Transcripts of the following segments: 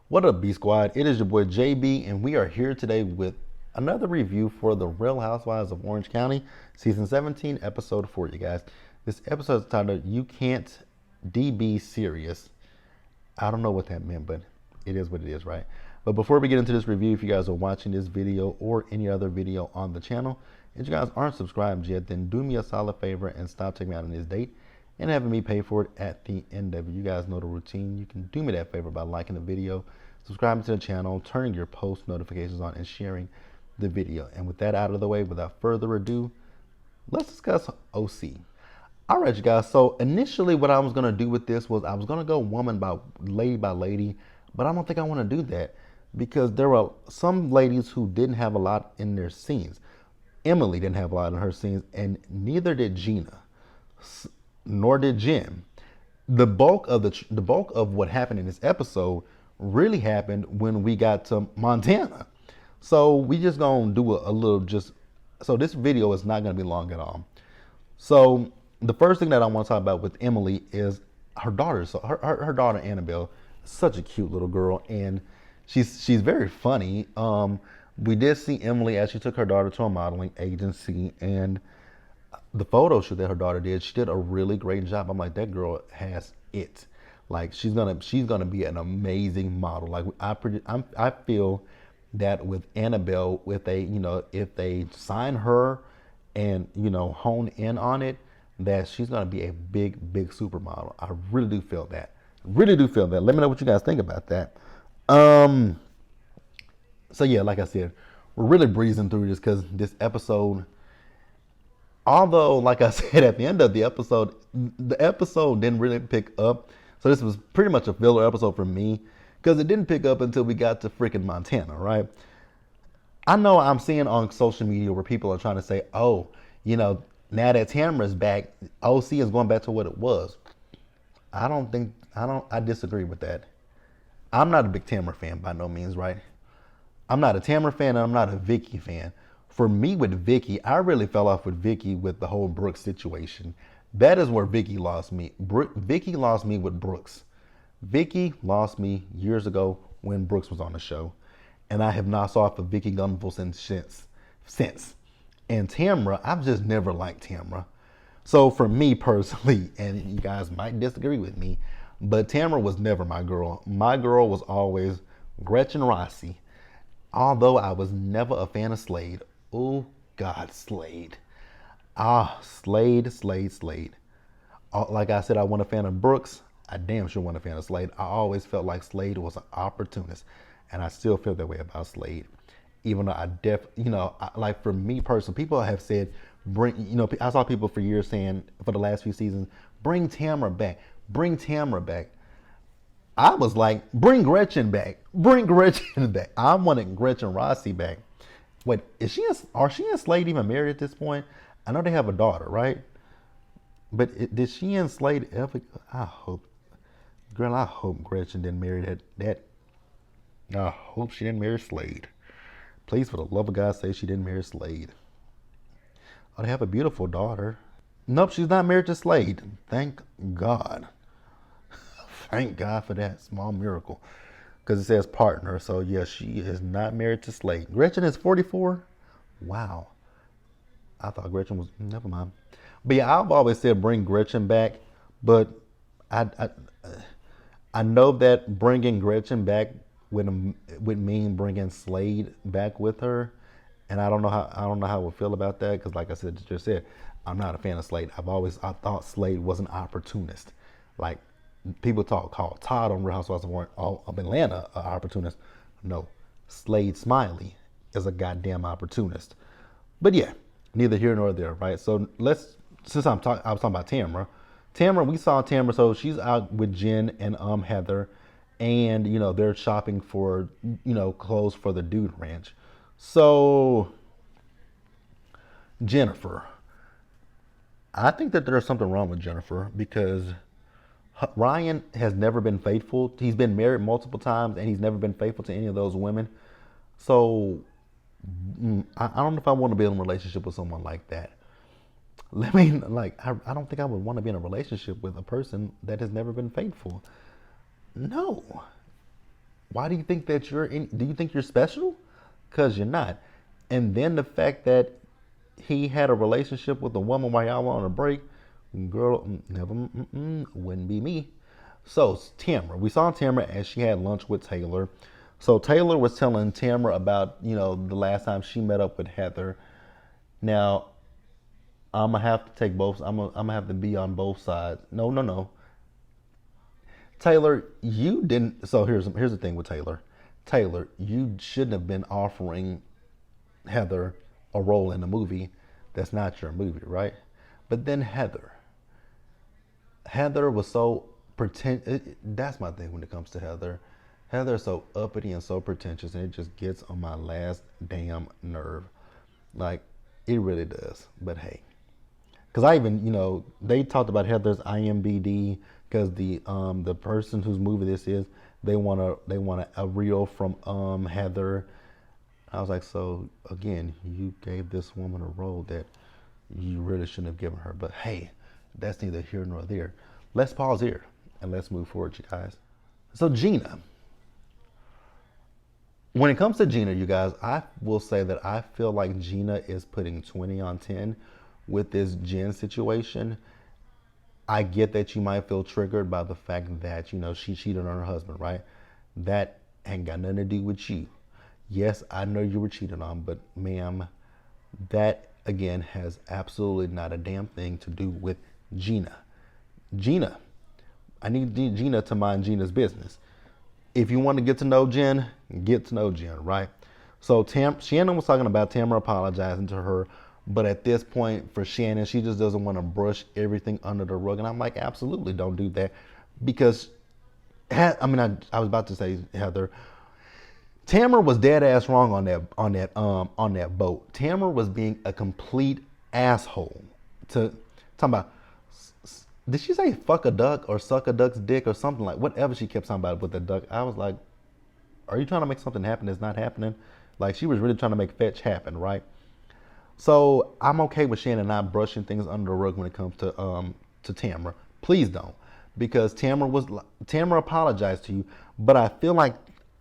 What up, B Squad? It is your boy JB, and we are here today with another review for The Real Housewives of Orange County, Season 17, Episode 4, you guys. This episode is titled, You Can't DB Serious. I don't know what that meant, but it is what it is, right? But before we get into this review, if you guys are watching this video or any other video on the channel, if you guys aren't subscribed yet, then do me a solid favor and stop taking me out on this date and having me pay for it at the end of it. You guys know the routine. You can do me that favor by liking the video, subscribing to the channel, turning your post notifications on, and sharing the video. And with that out of the way, without further ado, let's discuss OC. All right, you guys. So initially what I was going to do with this was I was going to go woman by lady, but I don't think I want to do that because there were some ladies who didn't have a lot in their scenes. Emily didn't have a lot in her scenes, and neither did Gina, nor did Jen. The bulk of what happened in this episode really happened when we got to Montana. So we just gonna do a little so this video is not gonna be long at all. So the first thing that I want to talk about with Emily is her daughter. So her daughter Annabelle, such a cute little girl, and she's very funny. We did see Emily as she took her daughter to a modeling agency, and the photo shoot that her daughter did, she did a really great job. I'm like, that girl has it. Like she's gonna be an amazing model. Like I feel that with Annabelle, if they sign her and hone in on it, that she's gonna be a big supermodel. I really do feel that. Really do feel that. Let me know what you guys think about that. So yeah, like I said, we're really breezing through this because this episode, although like I said at the end of the episode didn't really pick up. So this was pretty much a filler episode for me because it didn't pick up until we got to freaking Montana, right? I know I'm seeing on social media where people are trying to say, oh, now that Tamara's back, OC is going back to what it was. I disagree with that. I'm not a big Tamara fan by no means, right? I'm not a Tamara fan and I'm not a Vicky fan. For me with Vicky, I really fell off with Vicky with the whole Brooks situation. That is where Vicky lost me. Vicky lost me with Brooks. Vicky lost me years ago when Brooks was on the show. And I have not saw for Vicky Gunville since. And Tamara, I've just never liked Tamara. So for me personally, and you guys might disagree with me, but Tamara was never my girl. My girl was always Gretchen Rossi. Although I was never a fan of Slade. Oh, God, Slade. Slade. Like I said, I wasn't a fan of Brooks. I damn sure wasn't a fan of Slade. I always felt like Slade was an opportunist. And I still feel that way about Slade. Even though like for me personally, people have said, I saw people for years saying, for the last few seasons, bring Tamara back. Bring Tamara back. I was like, bring Gretchen back. Bring Gretchen back. I wanted Gretchen Rossi back. Wait, are she and Slade even married at this point? I know they have a daughter, right? But did she and Slade ever? I hope Gretchen didn't marry that. I hope she didn't marry Slade. Please, for the love of God, say she didn't marry Slade. Oh, they have a beautiful daughter. Nope, she's not married to Slade. Thank God. Thank God for that small miracle. Because it says partner. So, yes, she is not married to Slade. Gretchen is 44? Wow. I thought Gretchen was... Never mind. But, yeah, I've always said bring Gretchen back. But I know that bringing Gretchen back would mean bringing Slade back with her. And I don't know how I would feel about that. Because, like I just said, I'm not a fan of Slade. I thought Slade was an opportunist. Like... People call Todd on Real Housewives of Atlanta an opportunist. No, Slade Smiley is a goddamn opportunist. But yeah, neither here nor there, right? So I was talking about Tamara. We saw Tamara, so she's out with Jen and Heather, and they're shopping for clothes for the Dude Ranch. So Jennifer, I think that there's something wrong with Jennifer because Ryan has never been faithful. He's been married multiple times and he's never been faithful to any of those women. So I don't know if I want to be in a relationship with someone like that. I don't think I would want to be in a relationship with a person that has never been faithful. No. Why do you think that do you think you're special? Because you're not. And then the fact that he had a relationship with a woman while y'all were on a break, girl, never, wouldn't be me. So Tamara, we saw Tamara as she had lunch with Taylor. So Taylor was telling Tamara about, the last time she met up with Heather. Now, I'm gonna have to take both. I'm gonna have to be on both sides. No, no, no. Taylor, you didn't. So here's the thing with Taylor. Taylor, you shouldn't have been offering Heather a role in a movie that's not your movie, right? But then Heather was so that's my thing when it comes to Heather. Heather's so uppity and so pretentious, and it just gets on my last damn nerve. Like, it really does. But hey, because I even, they talked about Heather's IMBD because the person whose movie this is, they want a reel from Heather. I was like, so again, you gave this woman a role that you really shouldn't have given her. But hey, that's neither here nor there. Let's pause here and let's move forward, you guys. So Gina, when it comes to Gina, you guys, I will say that I feel like Gina is putting 20 on 10 with this Jen situation. I get that you might feel triggered by the fact that, she cheated on her husband, right? That ain't got nothing to do with you. Yes, I know you were cheated on, but ma'am, that again has absolutely not a damn thing to do with Gina. Gina, I need Gina to mind Gina's business. If you want to get to know Jen, get to know Jen, right? So Shannon was talking about Tamara apologizing to her, but at this point for Shannon, she just doesn't want to brush everything under the rug. And I'm like, absolutely don't do that. Because, I was about to say, Heather, Tamara was dead ass wrong on that boat. Tamara was being a complete asshole. Talking about, did she say fuck a duck or suck a duck's dick or something like whatever she kept talking about with the duck? I was like, are you trying to make something happen that's not happening? Like, she was really trying to make fetch happen, right? So I'm okay with Shannon not brushing things under the rug when it comes to Tamara. Please don't, because Tamara apologized to you, but I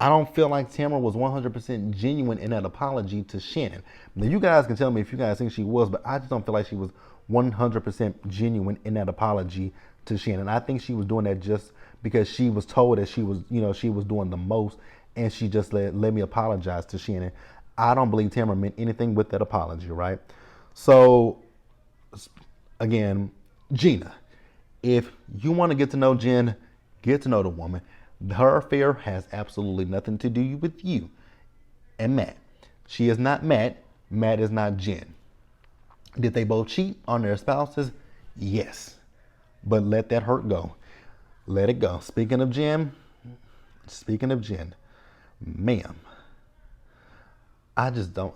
don't feel like Tamara was 100% genuine in that apology to Shannon. Now, you guys can tell me if you guys think she was, but I just don't feel like she was 100% genuine in that apology to Shannon. I think she was doing that just because she was told that she was doing the most, and she just let me apologize to Shannon. I don't believe Tamara meant anything with that apology, right? So, again, Gina, if you want to get to know Jen, get to know the woman. Her affair has absolutely nothing to do with you and Matt. She is not Matt. Matt is not Jen. Did they both cheat on their spouses? Yes. But let that hurt go. Let it go. Speaking of Jen, ma'am, I just don't,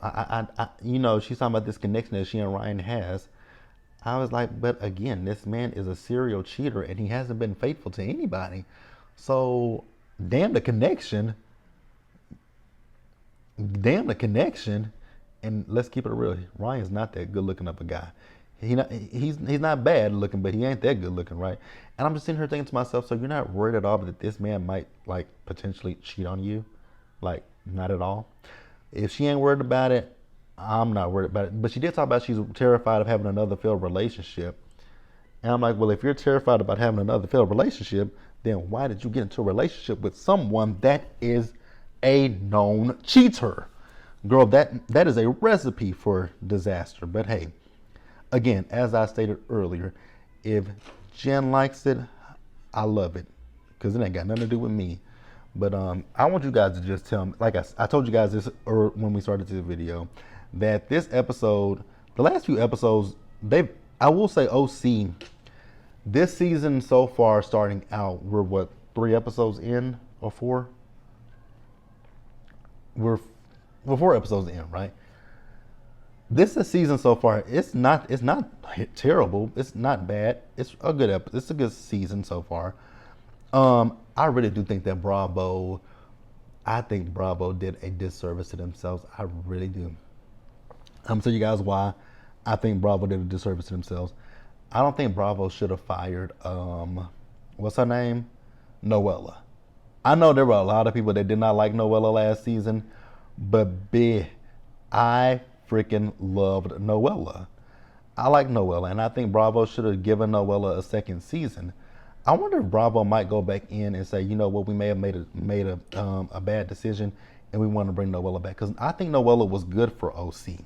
she's talking about this connection that she and Ryan has. I was like, but again, this man is a serial cheater and he hasn't been faithful to anybody. So, damn the connection. And let's keep it real. Ryan's not that good looking of a guy. He's not bad looking, but he ain't that good looking, right? And I'm just sitting here thinking to myself, so you're not worried at all that this man might like potentially cheat on you? Like, not at all. If she ain't worried about it, I'm not worried about it. But she did talk about she's terrified of having another failed relationship. And I'm like, well, if you're terrified about having another failed relationship, then why did you get into a relationship with someone that is a known cheater? Girl, that is a recipe for disaster. But hey, again, as I stated earlier, if Jen likes it, I love it, because it ain't got nothing to do with me. But I want you guys to just tell me, like I told you guys this when we started this video, that this episode, the last few episodes, I will say OC, this season so far starting out, we're what, 3 episodes in or 4? We're 4 episodes in, right? This is season so far. It's not terrible. It's not bad. It's a good season so far. I really do think that I think Bravo did a disservice to themselves. I really do. I'm gonna tell you guys why I think Bravo did a disservice to themselves. I don't think Bravo should have fired, what's her name? Noella. I know there were a lot of people that did not like Noella last season, but I freaking loved Noella. I like Noella, and I think Bravo should have given Noella a second season. I wonder if Bravo might go back in and say, you know what, we may have made a bad decision, and we want to bring Noella back because I think Noella was good for OC.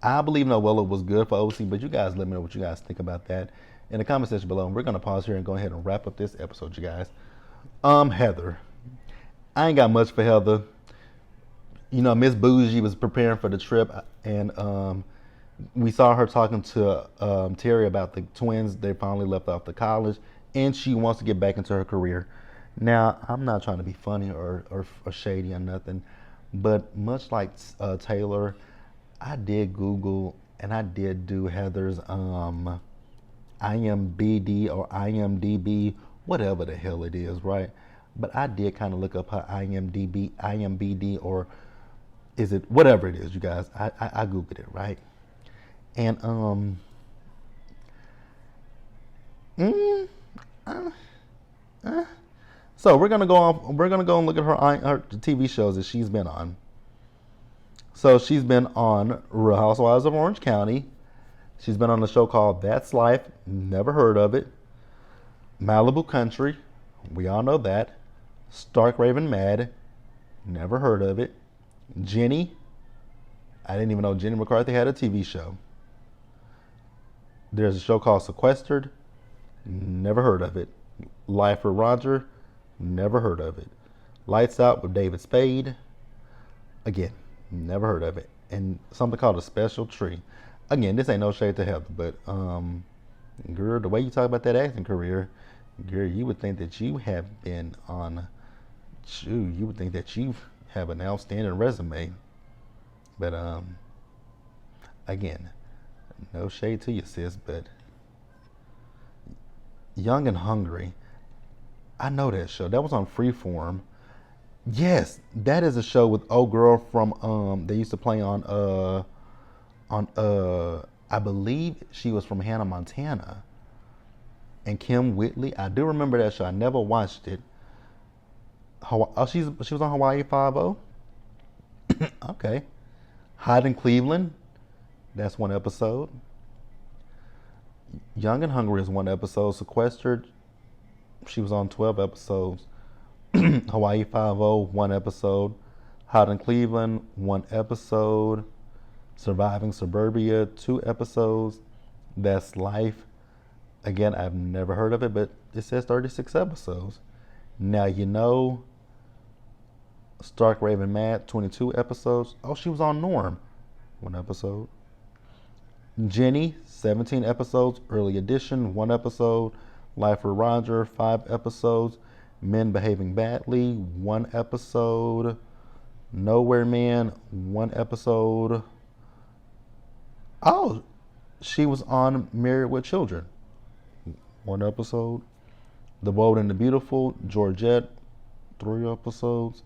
I believe Noella was good for OC, but you guys let me know what you guys think about that in the comment section below. And we're gonna pause here and go ahead and wrap up this episode, you guys. Heather. I ain't got much for Heather. You know, Miss Bougie was preparing for the trip, and we saw her talking to Terry about the twins. They finally left off the college, and she wants to get back into her career. Now, I'm not trying to be funny or shady or nothing, but much like Taylor, I did Google and I did do Heather's IMBD or IMDB, whatever the hell it is, right? But I did kind of look up her IMBD, or is it whatever it is, you guys? I Googled it, right? And mm, uh, uh, so we're gonna go on. We're gonna go and look at her TV shows that she's been on. So she's been on Real Housewives of Orange County. She's been on a show called That's Life. Never heard of it. Malibu Country. We all know that. Stark Raven Mad. Never heard of it. Jenny. I didn't even know Jenny McCarthy had a TV show. There's a show called Sequestered. Never heard of it. Life for Roger. Never heard of it. Lights Out with David Spade. Again, never heard of it. And something called A Special Tree. Again, this ain't no shade to Heather, but girl, the way you talk about that acting career, girl, you would think that you have been on. You would think that you have an outstanding resume. But again, no shade to you, sis, but Young and Hungry. I know that show. That was on Freeform. Yes, that is a show with old girl from they used to play on I believe she was from Hannah Montana. And Kim Whitley. I do remember that show. I never watched it. She was on Hawaii 5-0. Okay. Hide in Cleveland. That's one episode. Young and Hungry is one episode. Sequestered. She was on 12 episodes. Hawaii 5-0, one episode. Hide in Cleveland, one episode. Surviving Suburbia, 2 episodes. That's Life. Again, I've never heard of it, but it says 36 episodes. Now you know. Stark Raven Mad, 22 episodes. Oh, she was on Norm, 1 episode. Jenny, 17 episodes. Early Edition, 1 episode. Life for Roger, 5 episodes. Men Behaving Badly, 1 episode. Nowhere Man, 1 episode. Oh, she was on Married with Children, 1 episode. The Bold and the Beautiful, Georgette, 3 episodes.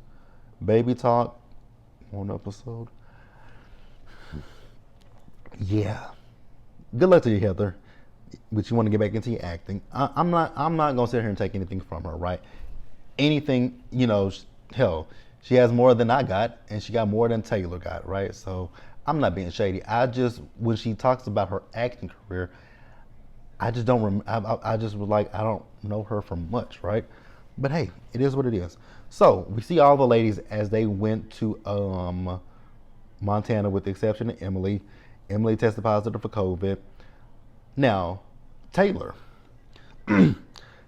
Baby Talk, 1 episode. Yeah. Good luck to you, Heather. But you want to get back into your acting. I'm not gonna sit here and take anything from her, right? Anything, you know, hell, she has more than I got, and she got more than Taylor got, right? So I'm not being shady. When she talks about her acting career, I just don't. I just was like, I don't know her from much, right? But hey, it is what it is. So we see all the ladies as they went to Montana, with the exception of Emily. Emily tested positive for COVID. Now, Taylor.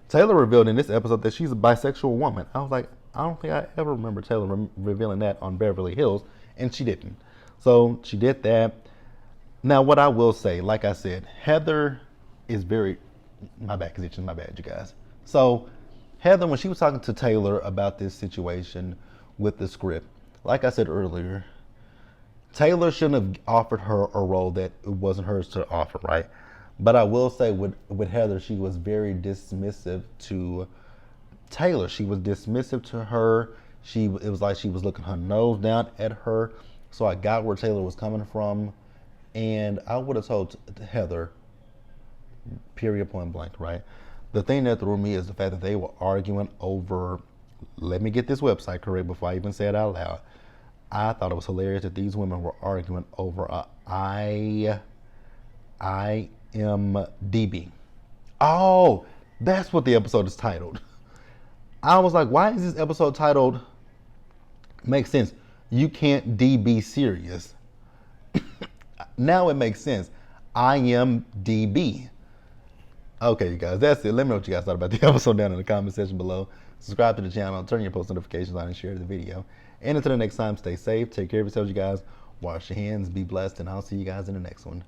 Taylor revealed in this episode that she's a bisexual woman. I was like, I don't think I ever remember Taylor revealing that on Beverly Hills, and she didn't. So she did that. Now, what I will say, like I said, Heather is very. My back is itching. My bad, you guys. So Heather, when she was talking to Taylor about this situation with the script, like I said earlier, Taylor shouldn't have offered her a role that it wasn't hers to offer, right? But I will say with Heather, she was very dismissive to Taylor. She was dismissive to her. It was like she was looking her nose down at her. So I got where Taylor was coming from. And I would have told Heather, period, point blank, right? The thing that threw me is the fact that they were arguing over let me get this website correct before I even say it out loud. I thought it was hilarious that these women were arguing over a IMDb. Oh, that's what the episode is titled. I was like, why is this episode titled? Makes sense. You can't be serious. Now it makes sense. IMDb. Okay, you guys, that's it. Let me know what you guys thought about the episode down in the comment section below. Subscribe to the channel, turn your post notifications on, and share the video. And until the next time, stay safe, take care of yourselves, you guys. Wash your hands, be blessed, and I'll see you guys in the next one.